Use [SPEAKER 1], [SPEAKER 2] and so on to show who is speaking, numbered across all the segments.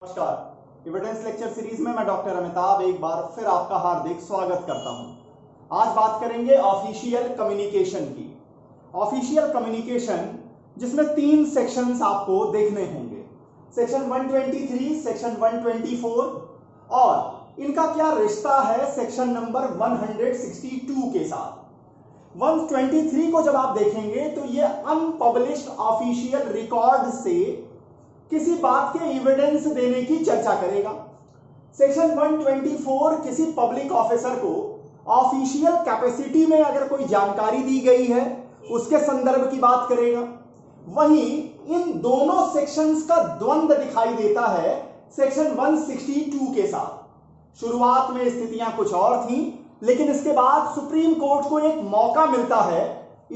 [SPEAKER 1] नमस्कार। Evidence lecture series में मैं डॉक्टर अमिताभ एक बार फिर आपका हार्दिक स्वागत करता हूं। आज बात करेंगे ऑफिशियल कम्युनिकेशन की। ऑफिशियल कम्युनिकेशन जिसमें 3 सेक्शंस आपको देखने होंगे, सेक्शन 123, सेक्शन 124 और इनका क्या रिश्ता है सेक्शन नंबर 162 के साथ। 123 को जब आप देखेंगे तो ये अनपब्लिश्ड ऑफिशियल रिकॉर्ड से किसी बात के एविडेंस देने की चर्चा करेगा। सेक्शन 124 किसी पब्लिक ऑफिसर को ऑफिशियल कैपेसिटी में अगर कोई जानकारी दी गई है उसके संदर्भ की बात करेगा। वहीं इन दोनों सेक्शंस का द्वंद्व दिखाई देता है सेक्शन 162 के साथ। शुरुआत में स्थितियां कुछ और थीं, लेकिन इसके बाद सुप्रीम कोर्ट को एक मौका मिलता है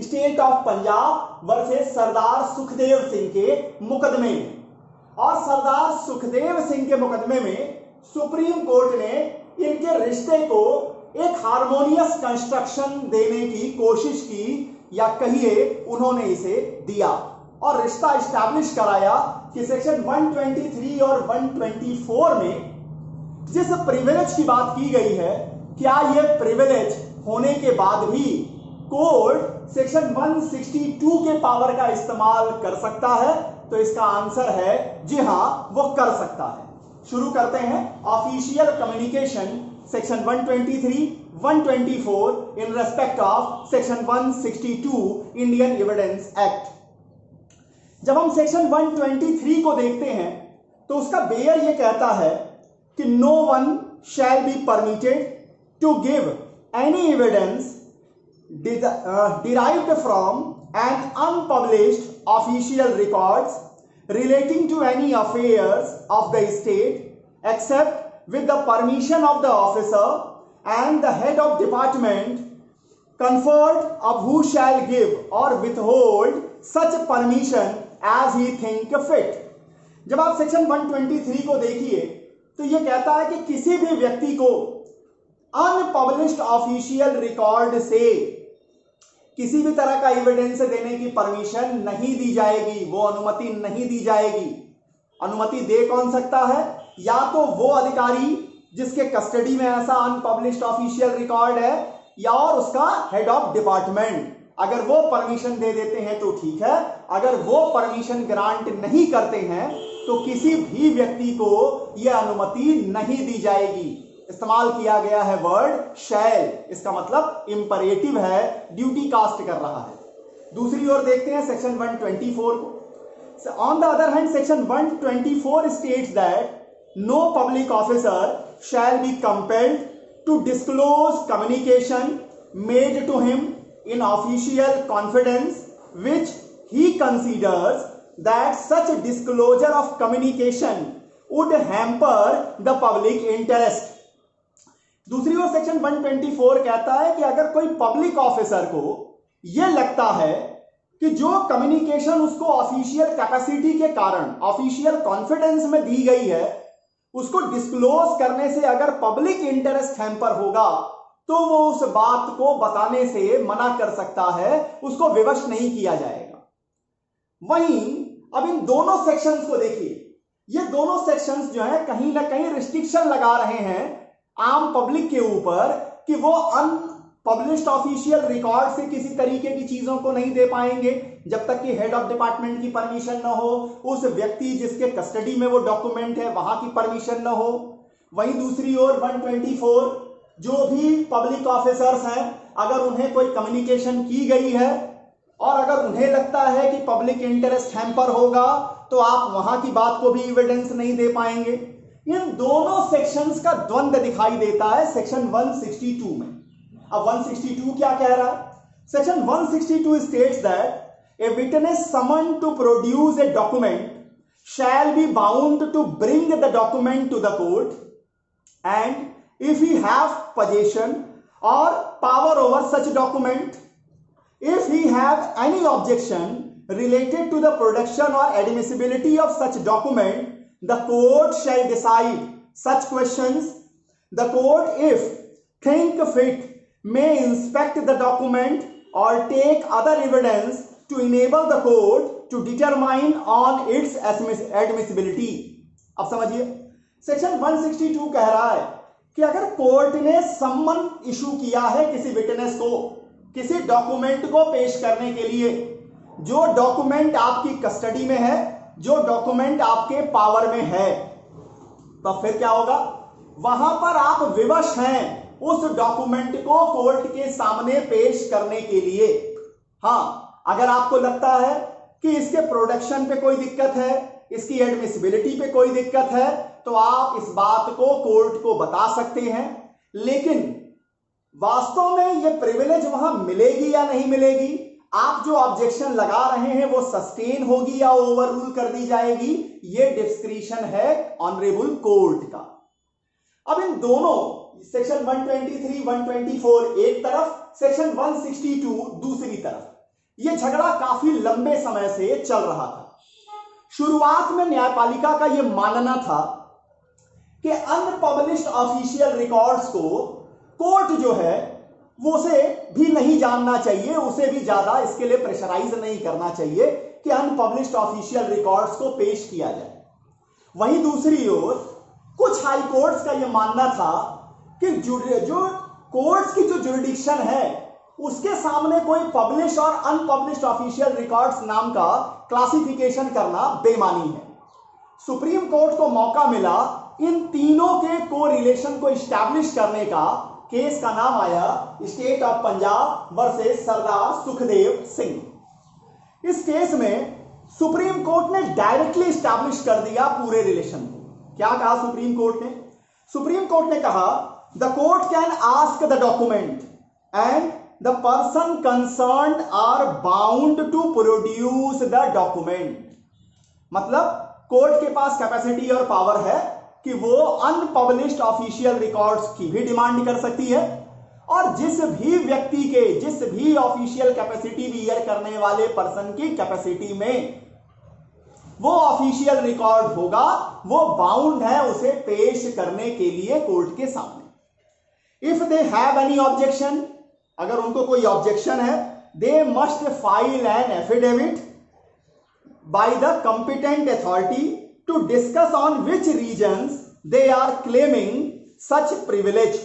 [SPEAKER 1] state of Punjab versus Sardar Sukhdev Singh के मुकदमे में, और सरदार सुखदेव सिंह के मुकदमे में सुप्रीम कोर्ट ने इनके रिश्ते को एक हार्मोनियस कंस्ट्रक्शन देने की कोशिश की, या कहिए उन्होंने इसे दिया और रिश्ता एस्टैब्लिश कराया कि सेक्शन 123 और 124 में जिस प्रिविलेज की बात की गई है, क्या यह प्रिविलेज होने के बाद भी कोर्ट सेक्शन 162 के पावर का इस्तेमाल कर सकता है। तो इसका आंसर है जी हां, वो कर सकता है। शुरू करते हैं official communication section 123, 124 in respect of section 162 Indian evidence act. जब हम सेक्शन 123 को देखते हैं तो उसका बेयर ये कहता है कि no one shall be permitted to give any evidence derived from an unpublished official records relating to any affairs of the state except with the permission of the officer and the head of department conferred of who shall give or withhold such permission as he think fit। जब आप section 123 को देखिए तो यह कहता है कि किसी भी व्यक्ति को अनपब्लिश्ड ऑफिशियल रिकॉर्ड से किसी भी तरह का एविडेंस देने की परमिशन नहीं दी जाएगी, वो अनुमति नहीं दी जाएगी। अनुमति दे कौन सकता है? या तो वो अधिकारी जिसके कस्टडी में ऐसा अनपब्लिश्ड ऑफिशियल रिकॉर्ड है, या और उसका हेड ऑफ डिपार्टमेंट। अगर वो परमिशन दे देते हैं तो ठीक है, अगर वो परमिशन ग्रांट नहीं करते हैं तो किसी भी व्यक्ति को यह अनुमति नहीं दी जाएगी। इस्तेमाल किया गया है वर्ड शैल, इसका मतलब इंपरेटिव है, ड्यूटी कास्ट कर रहा है। दूसरी ओर देखते हैं सेक्शन 124 को। On the other hand section 124 states that no public officer shall be compelled to disclose communication made to him in official confidence which he considers that such disclosure of communication would hamper the public interest. दूसरी ओर section 124 कहता है कि अगर कोई public officer को यह लगता है कि जो कम्युनिकेशन उसको ऑफिशियल कैपेसिटी के कारण ऑफिशियल कॉन्फिडेंस में दी गई है उसको डिस्क्लोज करने से अगर पब्लिक इंटरेस्ट हैम्पर होगा तो वो उस बात को बताने से मना कर सकता है, उसको विवश नहीं किया जाएगा। वहीं अब इन दोनों सेक्शंस को देखिए, ये दोनों सेक्शंस जो है कहीं ना कहीं रिस्ट्रिक्शन लगा रहे हैं आम पब्लिक के ऊपर कि वो अनपब्लिश्ड ऑफिशियल रिकॉर्ड से किसी तरीके की चीजों को नहीं दे पाएंगे जब तक कि हेड ऑफ डिपार्टमेंट की परमिशन न हो, उस व्यक्ति जिसके कस्टडी में वो डॉक्यूमेंट है वहां की परमिशन न हो। वहीं दूसरी ओर 124 जो भी पब्लिक ऑफिसर्स हैं, अगर उन्हें कोई कम्युनिकेशन की गई है और अगर उन्हें लगता है कि पब्लिक इंटरेस्ट हैम्पर होगा तो आप वहां की बात को भी एविडेंस नहीं दे पाएंगे। इन दोनों सेक्शंस का द्वंद्व दिखाई देता है सेक्शन 162 में। अब 162 क्या कह रहा है? Section 162 states that a witness summon to produce a document shall be bound to bring the document to the court and if he have possession और power over such document, if he have any objection related to the production or admissibility of such document, the court shall decide such questions. The court, if think fit, may inspect the document or take other evidence to enable the court to determine on its admissibility. अब समझिए, section 162 कह रहा है कि अगर court ने सम्मन issue किया है किसी विटनेस को किसी डॉक्यूमेंट को पेश करने के लिए, जो डॉक्यूमेंट आपकी कस्टडी में है, जो डॉक्यूमेंट आपके पावर में है, तो फिर क्या होगा, वहां पर आप विवश हैं उस डॉक्यूमेंट को कोर्ट के सामने पेश करने के लिए। हां, अगर आपको लगता है कि इसके प्रोडक्शन पे कोई दिक्कत है, इसकी एडमिसिबिलिटी पे कोई दिक्कत है, तो आप इस बात को कोर्ट को बता सकते हैं। लेकिन वास्तव में यह प्रिविलेज वहां मिलेगी या नहीं मिलेगी, आप जो ऑब्जेक्शन लगा रहे हैं वो सस्टेन होगी या ओवररूल कर दी जाएगी, ये डिस्क्रिशन है ऑनरेबल कोर्ट का। अब इन दोनों सेक्शन 123, 124 एक तरफ, सेक्शन 162 दूसरी तरफ, यह झगड़ा काफी लंबे समय से चल रहा था। शुरुआत में न्यायपालिका का यह मानना था कि अनपब्लिश्ड ऑफिशियल रिकॉर्ड्स को कोर्ट जो है वो उसे भी नहीं जानना चाहिए, उसे भी ज्यादा इसके लिए प्रेशराइज नहीं करना चाहिए कि अनपब्लिश्ड ऑफिशियल रिकॉर्ड्स को पेश किया जाए। वहीं दूसरी ओर कुछ हाई कोर्ट्स का यह मानना था कि जो कोर्ट्स की जो जुरिडिक्शन है उसके सामने कोई पब्लिश और अनपब्लिश्ड ऑफिशियल रिकॉर्ड्स नाम का क्लासिफिकेशन करना बेमानी है। सुप्रीम कोर्ट को मौका मिला इन तीनों के कोरिलेशन को एस्टैब्लिश करने का। केस का नाम आया state of Punjab versus Sardar Sukhdev Singh. इस केस में सुप्रीम कोर्ट ने डायरेक्टली एस्टैब्लिश कर दिया पूरे रिलेशन को। क्या कहा सुप्रीम कोर्ट ने? सुप्रीम कोर्ट ने कहा the court can ask the document and the person concerned are bound to produce the document. मतलब कोर्ट के पास कैपेसिटी और पावर है कि वो अनपब्लिश्ड ऑफिशियल रिकॉर्ड्स की भी डिमांड कर सकती है, और जिस भी व्यक्ति के जिस भी ऑफिशियल कैपेसिटी बियर करने वाले पर्सन की कैपेसिटी में वो ऑफिशियल रिकॉर्ड होगा वो बाउंड है उसे पेश करने के लिए कोर्ट के सामने। If they have any objection, अगर उनको कोई ऑब्जेक्शन है, they must file an affidavit by the competent authority to discuss on which reasons they are claiming such privilege.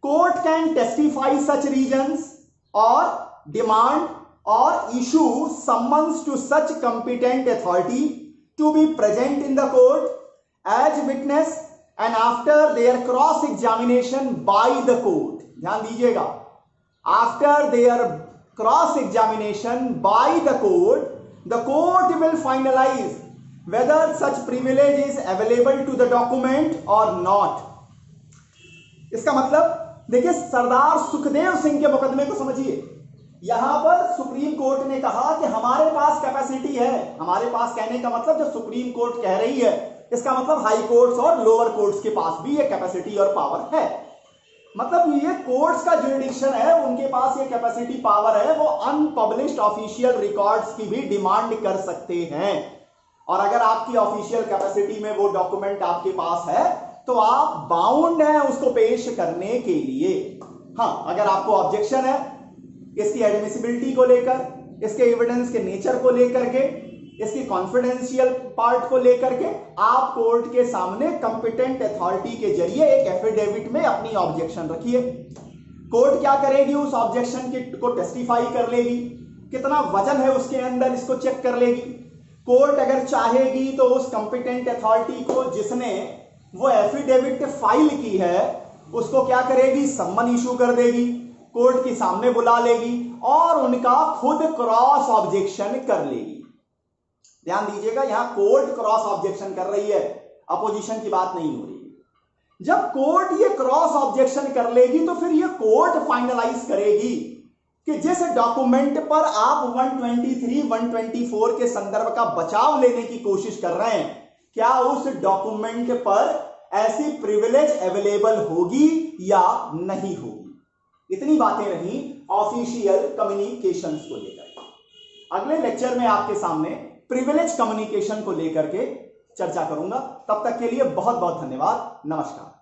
[SPEAKER 1] Court can testify such reasons or demand or issue summons to such competent authority to be present in the court as witness and after their cross examination by the court. ध्यान दीजिएगा, after their cross examination by the court will finalize whether such privilege is available to the document or not. इसका मतलब देखिए, सरदार सुखदेव सिंह के मुकदमे को समझिए। यहां पर सुप्रीम कोर्ट ने कहा कि हमारे पास कैपेसिटी है। हमारे पास कहने का मतलब जब सुप्रीम कोर्ट कह रही है इसका मतलब हाई कोर्ट्स और लोअर कोर्ट्स के पास भी ये कैपेसिटी और पावर है। मतलब ये कोर्ट्स का जुरिडिक्शन है, उनके पास ये कैपेसिटी पावर है, वो अनपब्लिश्ड ऑफिशियल रिकॉर्ड्स की भी डिमांड कर सकते हैं। और अगर आपकी ऑफिशियल कैपेसिटी में वो डॉक्यूमेंट आपके पास है तो आप बाउंड हैं उसको पेश करने के लिए। हां, अगर आपको ऑब्जेक्शन है इसकी एडमिसिबिलिटी को लेकर, इसके एविडेंस के नेचर को लेकर के, इसकी कॉन्फिडेंशियल पार्ट को लेकर के, आप कोर्ट के सामने कंपिटेंट अथॉरिटी के जरिए एक एफिडेविट में अपनी ऑब्जेक्शन रखिए। कोर्ट क्या करेगी, उस ऑब्जेक्शन को टेस्टिफाई कर लेगी, कितना वजन है उसके अंदर इसको चेक कर लेगी। कोर्ट अगर चाहेगी तो उस कंपिटेंट अथॉरिटी को जिसने वो एफिडेविट फाइल की है उसको क्या करेगी, सम्मन इशू कर देगी, कोर्ट के सामने बुला लेगी और उनका खुद क्रॉस ऑब्जेक्शन कर लेगी। ध्यान दीजिएगा, यहां कोर्ट क्रॉस ऑब्जेक्शन कर रही है, अपोजिशन की बात नहीं हो रही है। जब कोर्ट ये क्रॉस ऑब्जेक्शन कर लेगी तो फिर ये कोर्ट फाइनलाइज करेगी कि जिस डॉक्यूमेंट पर आप 123, 124 के संदर्भ का बचाव लेने की कोशिश कर रहे हैं, क्या उस डॉक्यूमेंट पर ऐसी प्रिविलेज अवेलेबल होगी या नहीं होगी। इतनी बातें रही ऑफिशियल कम्युनिकेशंस को लेकर। अगले लेक्चर में आपके सामने प्रिविलेज कम्युनिकेशन को लेकर के चर्चा करूंगा। तब तक के लिए बहुत बहुत धन्यवाद। नमस्कार।